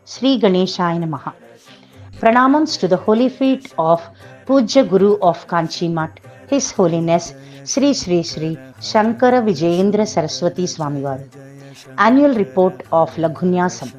Sri Ganeshaya Namaha. Pranamams to the holy feet of Pujya Guru of Kanchi Mat, His Holiness Sri Sri Sri Shankara Vijayendra Saraswati Swamivaru. Annual Report of Laghunyasam.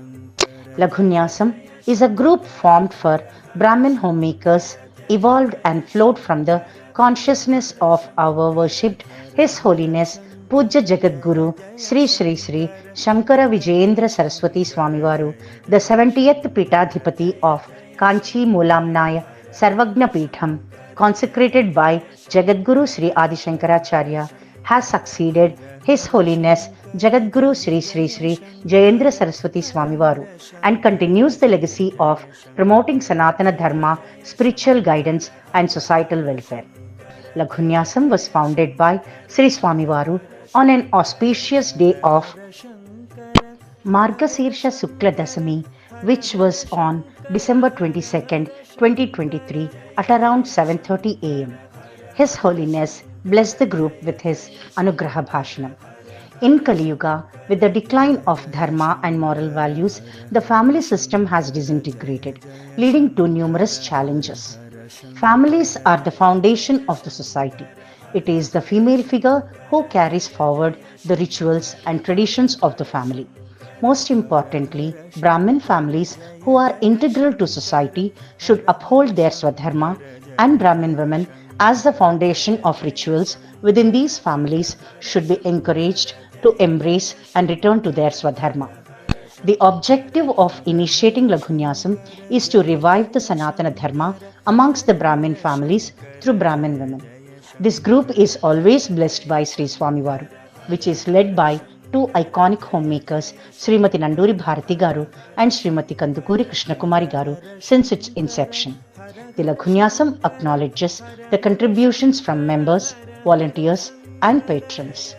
Laghunyasam is a group formed for Brahmin homemakers, evolved and flowed from the consciousness of our worshipped His Holiness Pujya Jagat Guru Sri Sri Sri Shankara Vijayendra Saraswati Swamivaru, the 70th Pitadhipati of Kanchi Moolamnaya Sarvagna Peetham, consecrated by Jagadguru Sri Adi Shankaracharya, has succeeded His Holiness Jagadguru Sri Sri Sri Jayendra Saraswati Swamivaru and continues the legacy of promoting Sanatana Dharma, spiritual guidance and societal welfare. Laghunyasam was founded by Sri Swamivaru on an auspicious day of Margasirsha Sukla Dasami, which was on December 22nd, 2023 at around 7:30 am. His Holiness blessed the group with his Anugraha Bhashanam. In Kali Yuga, with the decline of dharma and moral values, the family system has disintegrated, leading to numerous challenges. Families are the foundation of the society. It is the female figure who carries forward the rituals and traditions of the family. Most importantly, Brahmin families who are integral to society should uphold their Swadharma, and Brahmin women as the foundation of rituals within these families should be encouraged to embrace and return to their Swadharma. The objective of initiating Laghunyasam is to revive the Sanatana Dharma amongst the Brahmin families through Brahmin women. This group is always blessed by Sri Swamivaru, which is led by two iconic homemakers, Srimati Nanduri Bharati Garu and Srimati Kandukuri Krishnakumari Garu, since its inception. The Laghunyasam acknowledges the contributions from members, volunteers and patrons.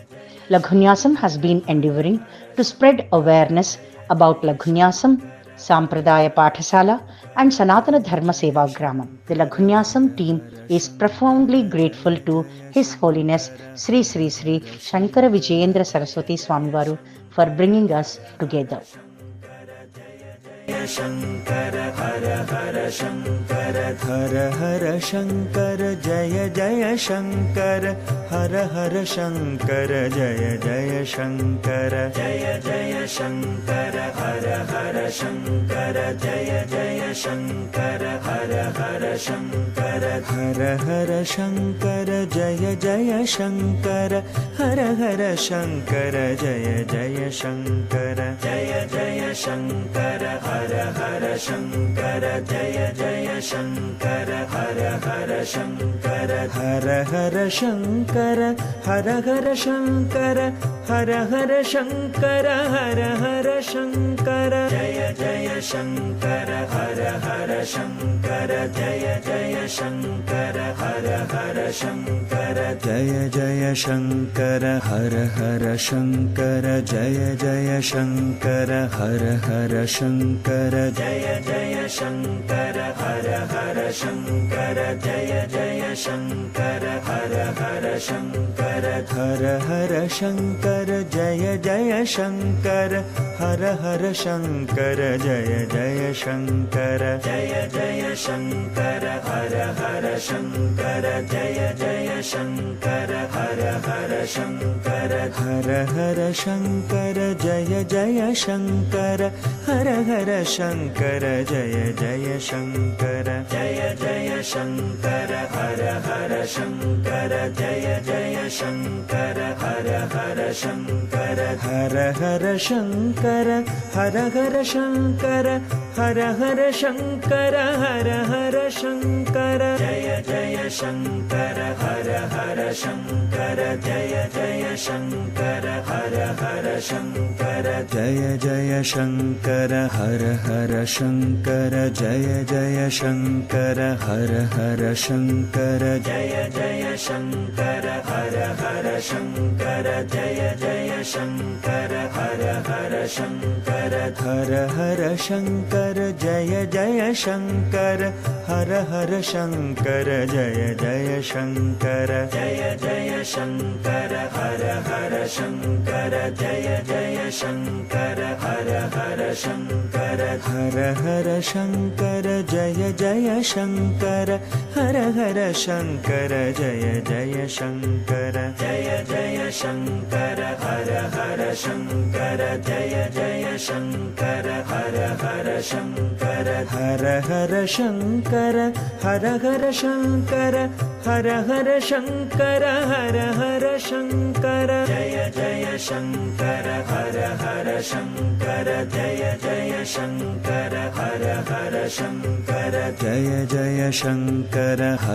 Laghunyasam has been endeavoring to spread awareness about Laghunyasam, Sampradaya Pathasala and Sanatana Dharma Seva Gramam. The Laghunyasam team is profoundly grateful to His Holiness Sri Sri Sri Shankara Vijayendra Saraswati Swamivaru for bringing us together. Shankara Hara Hara Shankara Hara Hara Shankara Jaya Jaya Shankara Hara Hara Shankara Jaya Jaya Shankara Jaya Jaya Shankara Hara Hara Shankara Jaya Jaya Shankara Hara Hara Shankara Hara Hara Shankara Jaya Jaya Shankara Hara Hara Shankara Jaya Jaya Shankara Jaya Jaya Shankara Hara Hara Shankara Jaya Jaya Shankara Hara Hara Shankara Hara Hara Shankara Hara Hara Shankara Hara Hara Shankara Hara Hara Shankara Jaya Jaya Shankara Hara Hara Shankara Jaya Jaya Shankara Hara Hara Shankara Jaya Jaya Shankara Hara Hara Shankara Jaya Jaya Shankara Hara Hara Shankara Jaya Jaya Shankara Hara Hara Shankara Jaya Jaya Shankara Hara Hara Shankara Hara Hara Shankara Jaya Jaya Shankara Hara Hara Shankara Jaya Jaya Shankara Jaya Jaya Shankara Hara Hara Shankara Jaya Jaya Shankara Hara Hara Shankara Hara Hara Shankara Jaya Jaya Shankara Hara Hara Shankara Jaya Jaya Shankara Jaya Jaya Shankara Hara Hara Shankara Jaya Jaya Shankara Hara Hara Shankara Hara Hara Shankara Hara Hara Shankara Hara Hara Shankara Hara Hara Shankara Jaya Jaya Shankara Hara Hara Shankara Jaya Jaya Shankara Hara Hara Shankara Jaya Jaya Shankara Hara Hara Shankara Jaya Jaya Shankara Hara Hara Shankara Jaya Jaya Shankara Hara Hara Shankara Jaya Jaya Shankara Hara Hara Shankara Hara Hara Shankara Jaya Jaya Shankara हर हर शङ्कर जय जय शङ्कर जय जय शङ्कर हर हर शङ्कर जय जय शङ्कर हर हर शङ्कर हर हर शङ्कर जय जय शङ्कर हर हर शङ्कर जय जय शङ्कर जय जय शङ्कर हर हर शङ्कर जय जय शङ्कर हर हर शङ्कर हर हर शङ्कर हर हर शङ्कर हर हर शङ्कर हर हर शङ्कर जय जय शङ्कर हर हर शङ्कर जय जय शङ्कर हर हर शङ्कर जय जय शङ्कर हर